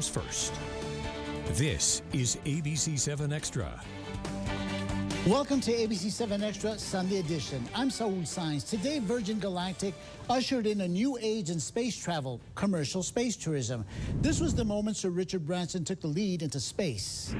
comes first. This is ABC-7 Extra. Welcome to ABC-7 Extra Sunday edition. I'm Saul Saenz. Today, Virgin Galactic ushered in a new age in space travel, commercial space tourism. This was the moment Sir Richard Branson took the lead into space.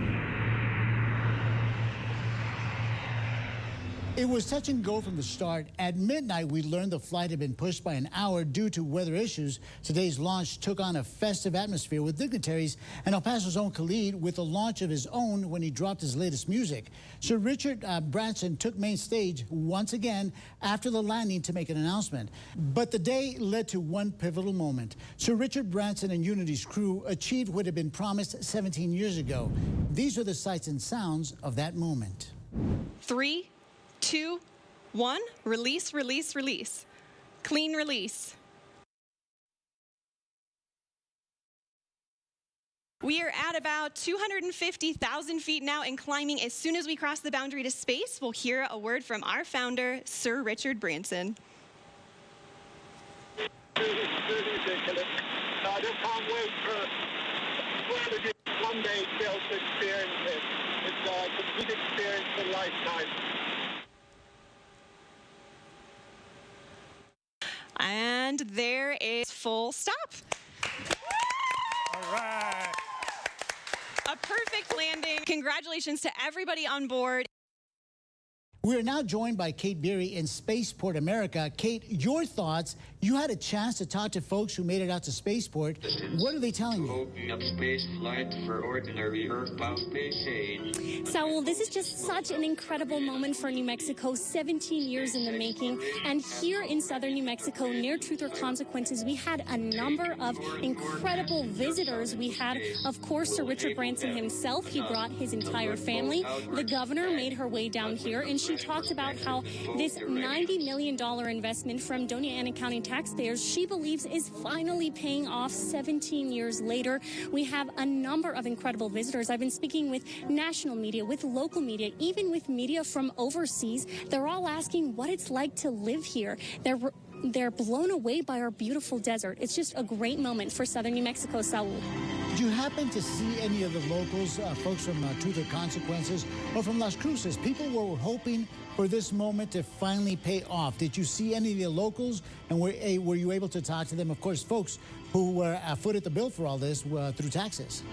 It was touch and go from the start. At midnight, we learned the flight had been pushed by an hour due to weather issues. Today's launch took on a festive atmosphere with dignitaries and El Paso's own Khalid with a launch of his own when he dropped his latest music. Sir Richard Branson took main stage once again after the landing to make an announcement. But the day led to one pivotal moment. Sir Richard Branson and Unity's crew achieved what had been promised 17 years ago. These are the sights and sounds of that moment. 3, 2, 1, release, release, release. Clean release. We are at about 250,000 feet now and climbing. As soon as we cross the boundary to space, we'll hear a word from our founder, Sir Richard Branson. It's ridiculous. I just can't wait for one day to be able to experience it. It's a complete experience for a lifetime. And there is full stop. All right. A perfect landing. Congratulations to everybody on board. We are now joined by Kate Beery in Spaceport America. Kate, your thoughts. You had a chance to talk to folks who made it out to Spaceport. What are they telling you? Open up space flight for ordinary Earthbound space aid. Saul, this is just such an incredible moment for New Mexico, 17 years in the making. And here in southern New Mexico, near Truth or Consequences, we had a number of incredible visitors. We had, of course, Sir Richard Branson himself. He brought his entire family. The governor made her way down here, and she talked about how this $90 million investment from Doña Ana County taxpayers, she believes, is finally paying off 17 years later. We have a number of incredible visitors. I've been speaking with national media, with local media, even with media from overseas. They're all asking what it's like to live here. They're blown away by our beautiful desert. It's just a great moment for southern New Mexico, Saul. Did you happen to see any of the locals, folks from Truth or Consequences or from Las Cruces? People were hoping for this moment to finally pay off. Did you see any of the locals, and were you able to talk to them? Of course, folks who were footed the bill for all this through taxes.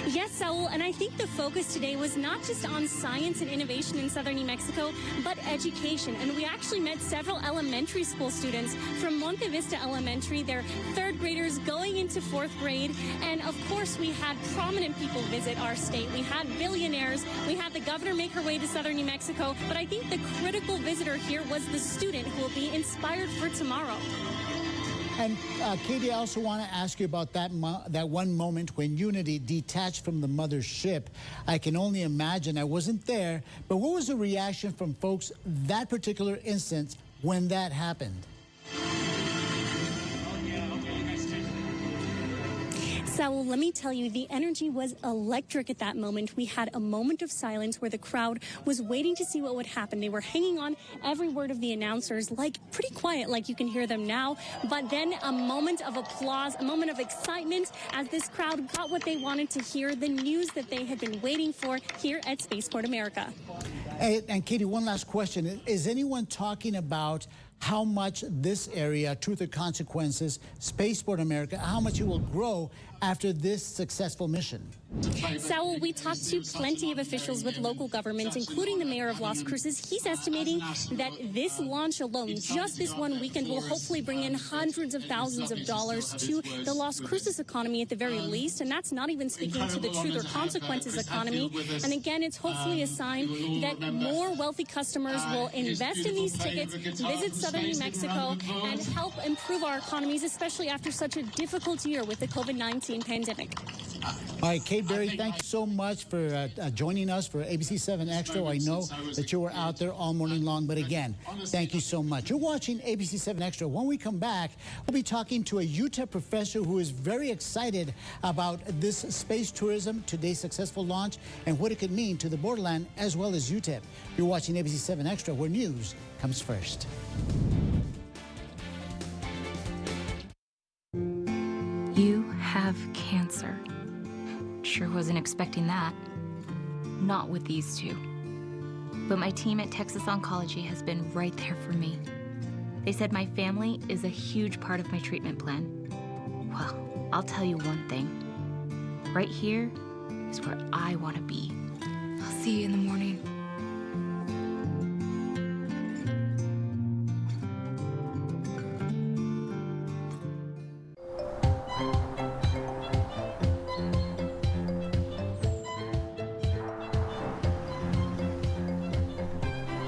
Yes, Saul, and I think the focus today was not just on science and innovation in southern New Mexico, but education. And we actually met several elementary school students from Monte Vista Elementary. They're third graders going into fourth grade. And of course, we had prominent people visit our state. We had billionaires. We had the governor make her way to southern New Mexico. But I think the critical visitor here was the student who will be inspired for tomorrow. And Katie, I also want to ask you about that one moment when Unity detached from the mothership. I can only imagine. I wasn't there, but what was the reaction from folks that particular instance when that happened? Saul, let me tell you, the energy was electric at that moment. We had a moment of silence where the crowd was waiting to see what would happen. They were hanging on every word of the announcers, like pretty quiet, like you can hear them now. But then a moment of applause, a moment of excitement as this crowd got what they wanted to hear, the news that they had been waiting for here at Spaceport America. And Katie, one last question. Is anyone talking about how much this area, Truth or Consequences, Spaceport America, how much it will grow after this successful mission? Saul, we talked to plenty of officials with local government, including the mayor of Las Cruces. He's estimating that this launch alone, just this one weekend, will hopefully bring in hundreds of thousands of dollars to the Las Cruces economy at the very least. And that's not even speaking to the Truth or Consequences economy. And again, it's hopefully a sign that more wealthy customers will invest in these tickets, visit southern New Mexico, and help improve our economies, especially after such a difficult year with the COVID-19 pandemic. All right, Kate Beery, thank you so much for joining us for ABC-7 Extra. I know that you were out there all morning long, but again, thank you so much. You're watching ABC-7 Extra. When we come back, we'll be talking to a UTEP professor who is very excited about this space tourism, today's successful launch, and what it could mean to the borderland as well as UTEP. You're watching ABC-7 Extra, where news comes first. You have cancer. sure wasn't expecting that. Not with these two. But my team at Texas Oncology has been right there for me. They said my family is a huge part of my treatment plan. Well, I'll tell you one thing. Right here is where I want to be. I'll see you in the morning.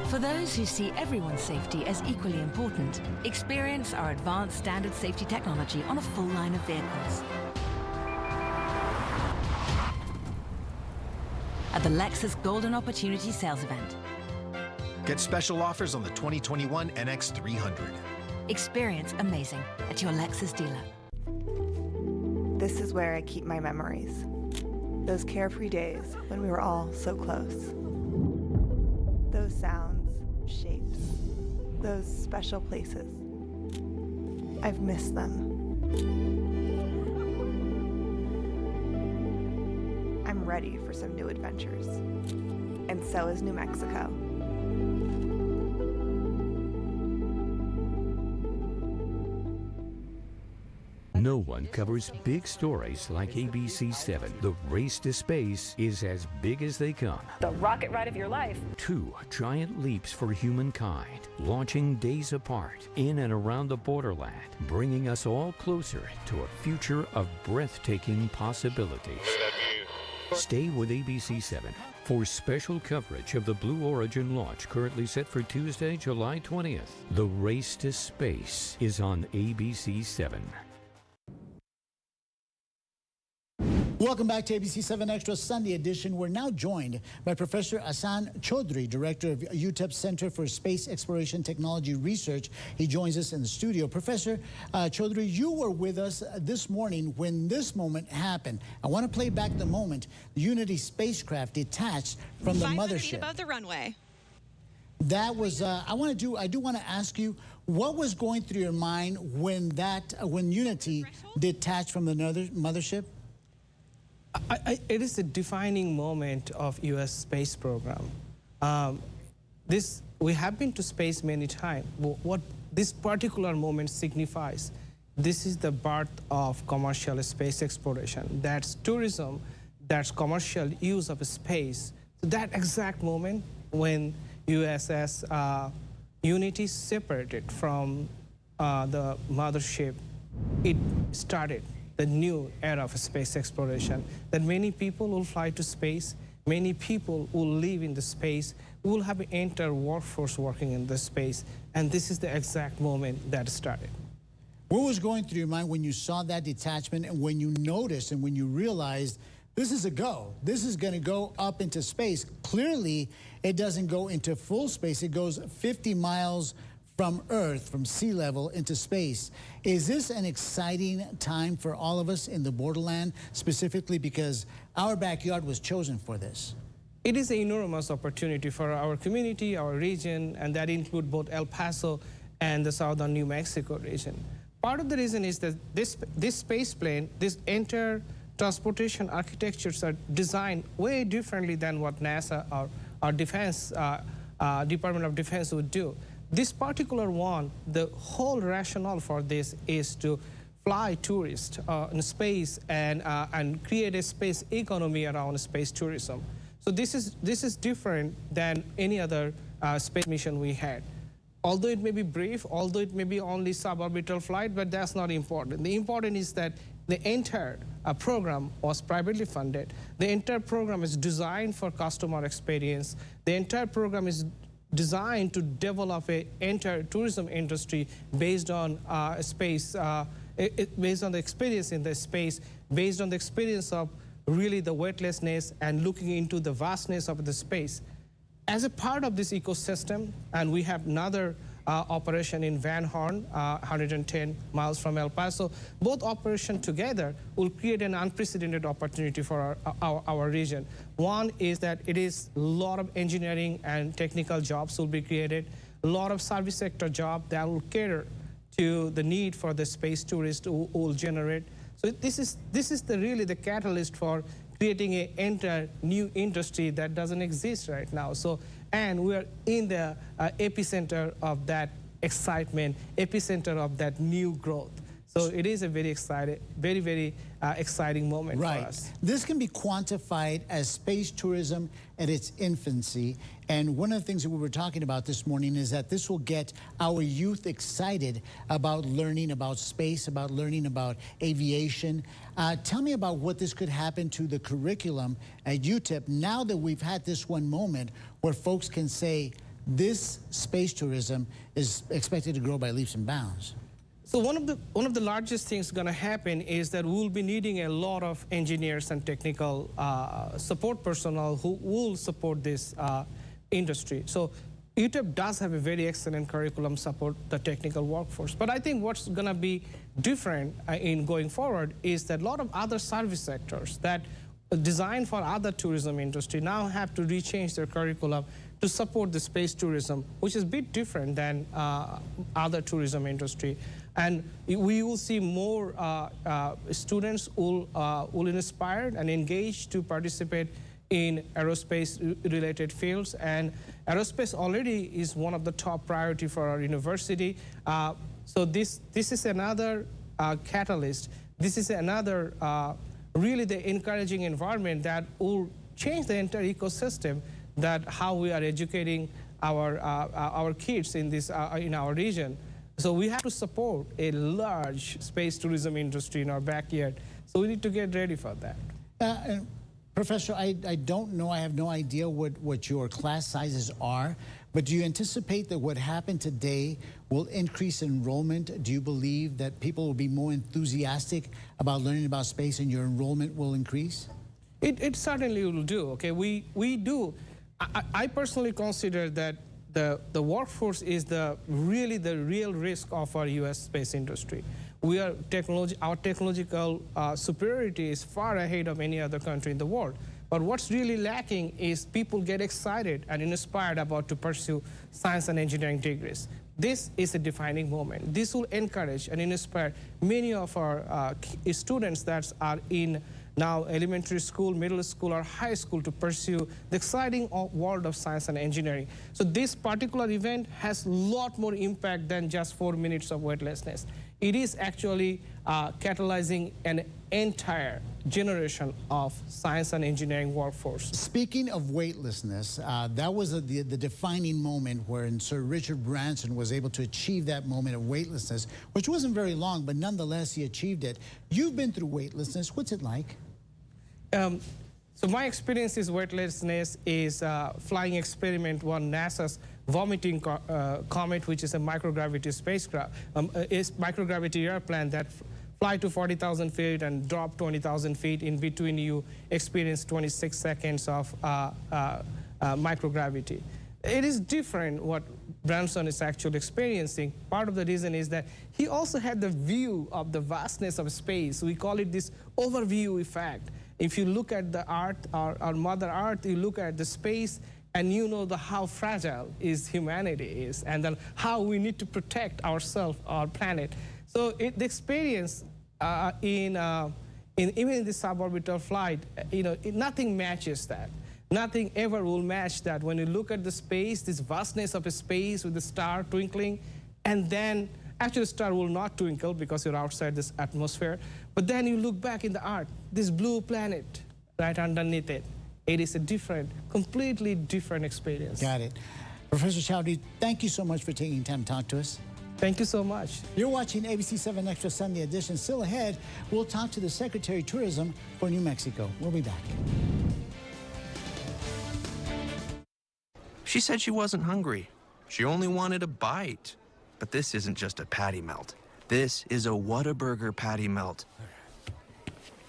For those who see everyone's safety as equally important, experience our advanced standard safety technology on a full line of vehicles. At the Lexus Golden Opportunity Sales Event. Get special offers on the 2021 NX 300. Experience amazing at your Lexus dealer. This is where I keep my memories. Those carefree days when we were all so close. Those sounds, shapes, those special places. I've missed them. I'm ready for some new adventures. And so is New Mexico. No one covers big stories like ABC-7. The race to space is as big as they come. The rocket ride of your life. 2 giant leaps for humankind, launching days apart in and around the borderland, bringing us all closer to a future of breathtaking possibilities. Stay with ABC-7 for special coverage of the Blue Origin launch currently set for Tuesday, July 20th. The race to space is on ABC-7. Welcome back to ABC-7 Extra Sunday edition. We're now joined by Professor Choudhary, Director of UTEP Center for Space Exploration Technology Research. He joins us in the studio. Professor Choudhary, you were with us this morning when this moment happened. I want to play back the moment the Unity spacecraft detached from the 500 mothership. feet above the runway. That was, I do want to ask you, what was going through your mind when Unity detached from the mothership? It is a defining moment of U.S. space program. We have been to space many times. What this particular moment signifies, this is the birth of commercial space exploration. That's tourism, that's commercial use of space. So that exact moment when USS Unity separated from the mothership, it started the new era of space exploration, that many people will fly to space, many people will live in the space, will have an entire workforce working in the space, and this is the exact moment that started. What was going through your mind when you saw that detachment and when you noticed and when you realized this is a go, this is going to go up into space? Clearly, it doesn't go into full space. It goes 50 miles from Earth, from sea level into space. Is this an exciting time for all of us in the borderland, specifically because our backyard was chosen for this? It is an enormous opportunity for our community, our region, and that includes both El Paso and the southern New Mexico region. Part of the reason is that this space plane, this entire transportation architectures are designed way differently than what NASA or Defense, Department of Defense would do. This particular one, the whole rationale for this is to fly tourists in space and create a space economy around space tourism. So this is different than any other space mission we had. Although it may be brief, although it may be only suborbital flight, but that's not important. The important is that the entire program was privately funded. The entire program is designed for customer experience. The entire program is designed to develop an entire tourism industry based on space, based on the experience in the space, based on the experience of really the weightlessness and looking into the vastness of the space. As a part of this ecosystem, and we have another operation in Van Horn, 110 miles from El Paso, both operations together will create an unprecedented opportunity for our region. One is that it is a lot of engineering and technical jobs will be created, a lot of service sector jobs that will cater to the need for the space tourists who will generate. So this is really the catalyst for creating an entire new industry that doesn't exist right now. So, and we're in the epicenter of that excitement, epicenter of that new growth. So it is a very exciting moment for us. This can be quantified as space tourism at its infancy. And one of the things that we were talking about this morning is that this will get our youth excited about learning about space, about learning about aviation. Tell me about what this could happen to the curriculum at UTEP now that we've had this one moment where folks can say this space tourism is expected to grow by leaps and bounds. So one of the largest things going to happen is that we'll be needing a lot of engineers and technical support personnel who will support this industry. So UTEP does have a very excellent curriculum support the technical workforce. But I think what's going to be different in going forward is that a lot of other service sectors that are designed for other tourism industry now have to rechange their curriculum to support the space tourism, which is a bit different than other tourism industry. And we will see more students will inspired and engaged to participate in aerospace-related fields. And aerospace already is one of the top priority for our university. So this is another catalyst. This is another really the encouraging environment that will change the entire ecosystem, that how we are educating our kids in this in our region. So we have to support a large space tourism industry in our backyard. So we need to get ready for that. And Professor, I don't know, I have no idea what your class sizes are, but do you anticipate that what happened today will increase enrollment? Do you believe that people will be more enthusiastic about learning about space and your enrollment will increase? It certainly will do, okay? We do. I personally consider that the workforce is really the real risk of our U.S. space industry. Our technological superiority is far ahead of any other country in the world. But what's really lacking is people get excited and inspired about to pursue science and engineering degrees. This is a defining moment. This will encourage and inspire many of our students that are in now elementary school, middle school, or high school to pursue the exciting world of science and engineering. So this particular event has a lot more impact than just 4 minutes of weightlessness. It is actually catalyzing an entire generation of science and engineering workforce. Speaking of weightlessness, that was the defining moment where Sir Richard Branson was able to achieve that moment of weightlessness, which wasn't very long, but nonetheless he achieved it. You've been through weightlessness. What's it like? So my experience is weightlessness is flying experiment on NASA's Vomiting Comet, which is a microgravity spacecraft, is microgravity airplane that fly to 40,000 feet and drop 20,000 feet. In between, you experience 26 seconds of microgravity. It is different what Branson is actually experiencing. Part of the reason is that he also had the view of the vastness of space. We call it this overview effect. If you look at the Earth, our Mother Earth, you look at the space, and you know how fragile humanity is, and then how we need to protect ourselves, our planet. So the experience even in the suborbital flight, nothing matches that. Nothing ever will match that. When you look at the space, this vastness of a space with the star twinkling, and then actually the star will not twinkle because you're outside this atmosphere. But then you look back in the Earth, this blue planet right underneath it. It is a completely different experience. Got it. Professor Choudhary, thank you so much for taking time to talk to us. Thank you so much. You're watching ABC-7 Extra Sunday Edition. Still ahead, we'll talk to the Secretary of Tourism for New Mexico. We'll be back. She said she wasn't hungry. She only wanted a bite. But this isn't just a patty melt. This is a Whataburger patty melt.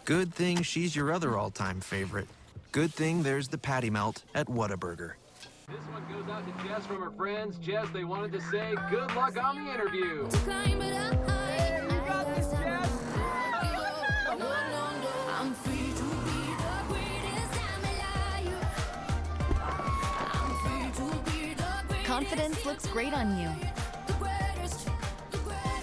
Good thing she's your other all-time favorite. Good thing there's the patty melt at Whataburger. This one goes out to Jess from her friends. Jess, they wanted to say good luck on the interview. Hey, you got this, Jess. Confidence looks great on you.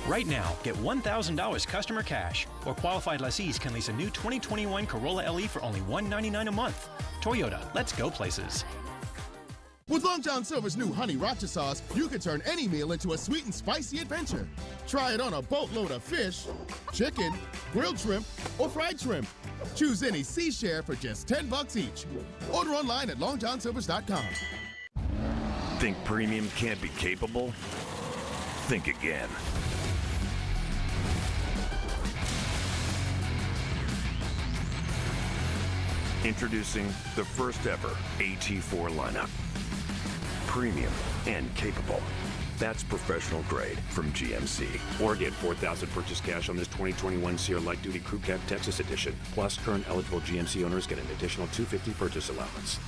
Right now, get $1,000 customer cash, or qualified lessees can lease a new 2021 Corolla LE for only $199 a month. Toyota, let's go places. With Long John Silver's new Honey Racha sauce, you can turn any meal into a sweet and spicy adventure. Try it on a boatload of fish, chicken, grilled shrimp, or fried shrimp. Choose any sea share for just $10 each. Order online at longjohnsilvers.com. Think premium can't be capable? Think again. Introducing the first ever AT4 lineup. Premium and capable. That's professional grade from GMC. Or get $4,000 purchase cash on this 2021 Sierra Light Duty Crew Cab Texas Edition. Plus, current eligible GMC owners get an additional $250 purchase allowance.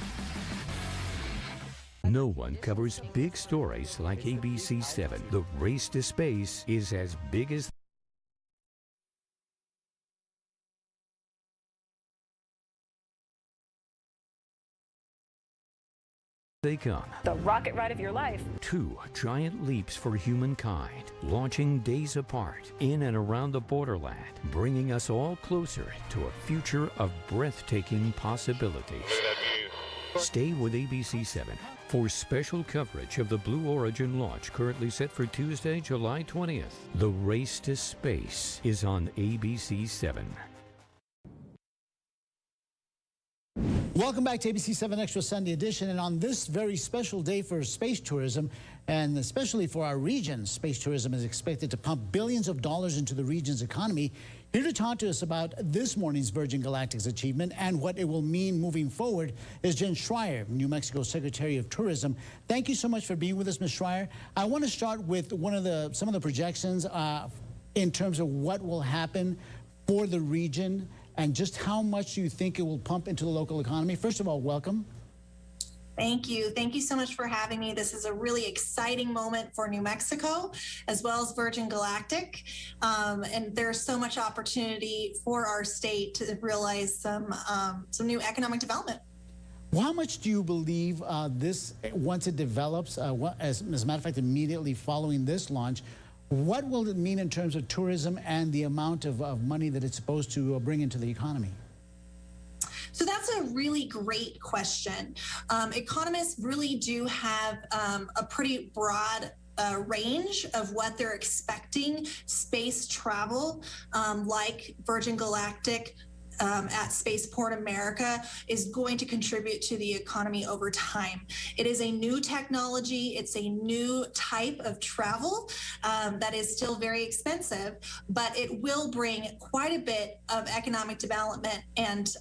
No one covers big stories like ABC-7. The race to space is as big as they come. The rocket ride of your life. 2 giant leaps for humankind, launching days apart in and around the borderland, bringing us all closer to a future of breathtaking possibilities. Stay with ABC-7 for special coverage of the Blue Origin launch, currently set for Tuesday, July 20th. The race to space is on ABC-7. Welcome back to ABC-7 Extra Sunday Edition, and on this very special day for space tourism, and especially for our region, space tourism is expected to pump billions of dollars into the region's economy. Here to talk to us about this morning's Virgin Galactic's achievement and what it will mean moving forward is Jen Schreier, New Mexico Secretary of Tourism. Thank you so much for being with us, Ms. Schreier. I want to start with some of the projections in terms of what will happen for the region and just how much you think it will pump into the local economy. First of all, welcome. Thank you. Thank you so much for having me. This is a really exciting moment for New Mexico, as well as Virgin Galactic. And there's so much opportunity for our state to realize some new economic development. Well, how much do you believe this, once it develops, as a matter of fact, immediately following this launch, what will it mean in terms of tourism and the amount of money that it's supposed to bring into the economy? So that's a really great question. Economists really do have a pretty broad range of what they're expecting space travel, like Virgin Galactic at Spaceport America, is going to contribute to the economy over time. It is a new technology. It's a new type of travel that is still very expensive, but it will bring quite a bit of economic development and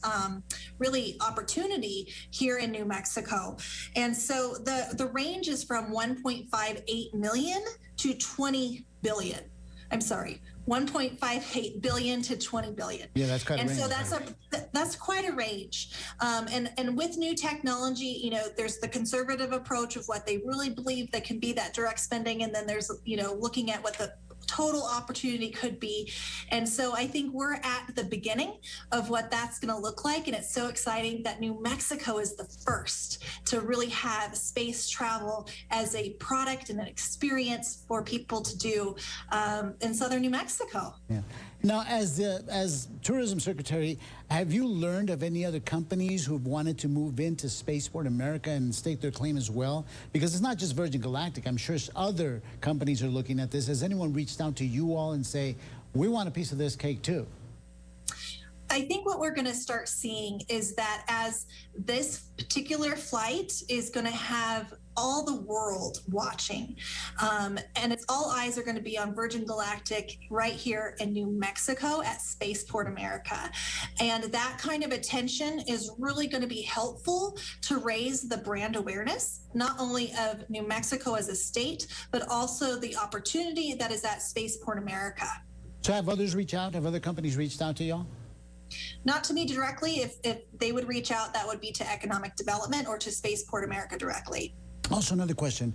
really opportunity here in New Mexico. And so the range is from 1.58 million to 20 billion. I'm sorry, 1.58 billion to 20 billion. Yeah, that's quite a range. And so that's quite a range. And with new technology, you know, there's the conservative approach of what they really believe that can be that direct spending, and then there's, you know, looking at what the total opportunity could be. And so I think we're at the beginning of what that's going to look like. And it's so exciting that New Mexico is the first to really have space travel as a product and an experience for people to do in southern New Mexico. Yeah. Now, as Tourism Secretary, have you learned of any other companies who've wanted to move into Spaceport America and stake their claim as well? Because it's not just Virgin Galactic. I'm sure other companies are looking at this. Has anyone reached out to you all and say, we want a piece of this cake too? I think what we're going to start seeing is that as this particular flight is going to have all the world watching, and it's all eyes are going to be on Virgin Galactic right here in New Mexico at Spaceport America. And that kind of attention is really going to be helpful to raise the brand awareness, not only of New Mexico as a state, but also the opportunity that is at Spaceport America. So have others reached out? Have other companies reached out to y'all? Not to me directly. If they would reach out, that would be to economic development or to Spaceport America directly. Also, another question.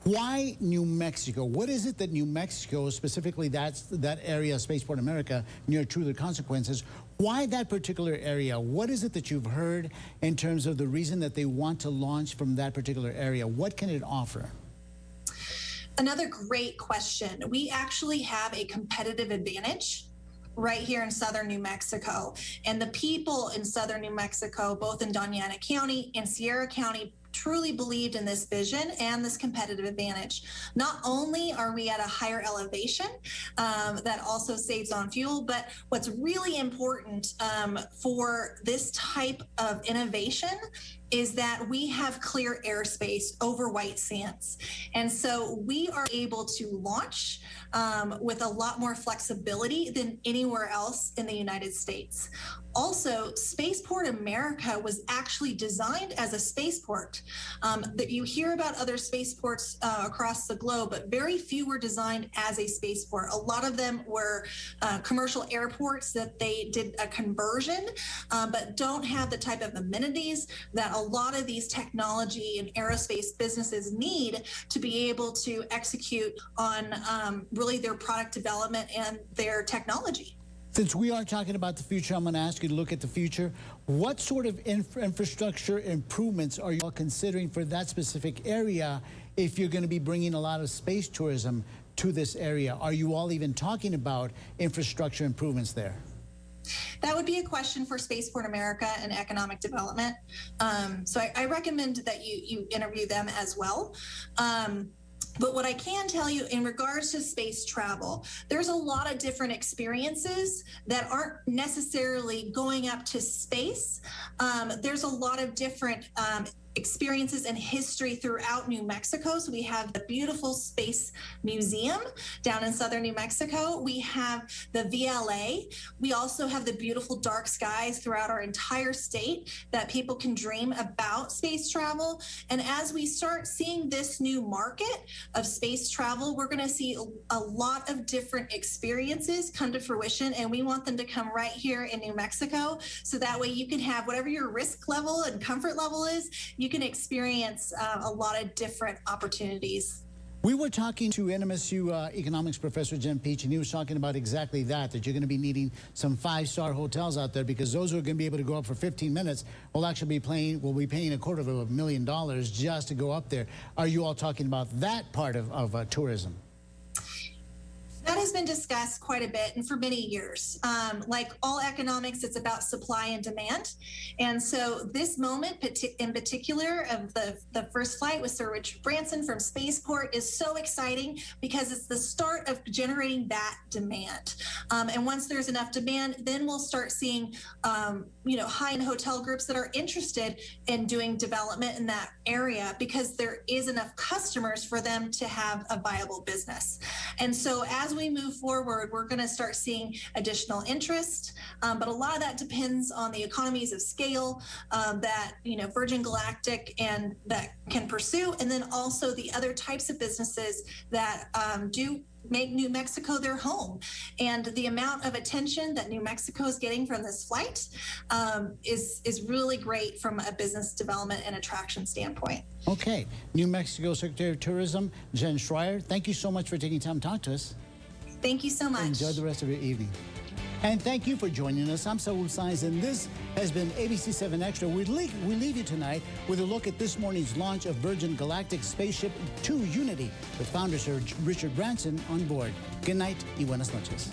Why New Mexico? What is it that New Mexico, specifically that area, Spaceport America, near Truth or Consequences, why that particular area? What is it that you've heard in terms of the reason that they want to launch from that particular area? What can it offer? Another great question. We actually have a competitive advantage right here in southern New Mexico. And the people in southern New Mexico, both in Doñana County and Sierra County, truly believed in this vision and this competitive advantage. Not only are we at a higher elevation that also saves on fuel, but what's really important for this type of innovation is that we have clear airspace over white sands. And so we are able to launch with a lot more flexibility than anywhere else in the United States. Also, Spaceport America was actually designed as a spaceport. That you hear about other spaceports across the globe, but very few were designed as a spaceport. A lot of them were commercial airports that they did a conversion, but don't have the type of amenities that a lot of these technology and aerospace businesses need to be able to execute on really their product development and their technology. Since we are talking about the future, I'm going to ask you to look at the future. What sort of infrastructure improvements are you all considering for that specific area if you're going to be bringing a lot of space tourism to this area? Are you all even talking about infrastructure improvements there? That would be a question for Spaceport America and Economic Development. So I recommend that you interview them as well. But what I can tell you in regards to space travel, there's a lot of different experiences that aren't necessarily going up to space. There's a lot of different experiences and history throughout New Mexico. So we have the beautiful Space Museum down in southern New Mexico. We have the VLA. We also have the beautiful dark skies throughout our entire state that people can dream about space travel. And as we start seeing this new market of space travel, we're going to see a lot of different experiences come to fruition, and we want them to come right here in New Mexico. So that way you can have whatever your risk level and comfort level is, you can experience a lot of different opportunities. We were talking to NMSU economics professor Jim Peach, and he was talking about exactly that you're going to be needing some 5-star hotels out there, because those who are going to be able to go up for 15 minutes will actually be paying $250,000 just to go up there. Are you all talking about that part of tourism? That has been discussed quite a bit and for many years. Like all economics, it's about supply and demand. And so this moment in particular of the first flight with Sir Richard Branson from Spaceport is so exciting because it's the start of generating that demand. And once there's enough demand, then we'll start seeing high-end hotel groups that are interested in doing development in that area because there is enough customers for them to have a viable business. And so as we move forward, we're going to start seeing additional interest, but a lot of that depends on the economies of scale that Virgin Galactic and that can pursue, and then also the other types of businesses that do make New Mexico their home. And the amount of attention that New Mexico is getting from this flight is really great from a business development and attraction standpoint. Okay. New Mexico Secretary of Tourism, Jen Schreier, thank you so much for taking time to talk to us. Thank you so much. Enjoy the rest of your evening. And thank you for joining us. I'm Saul Saenz, and this has been ABC-7 Xtra. We leave you tonight with a look at this morning's launch of Virgin Galactic Spaceship 2 Unity with founder Sir Richard Branson on board. Good night y buenas noches.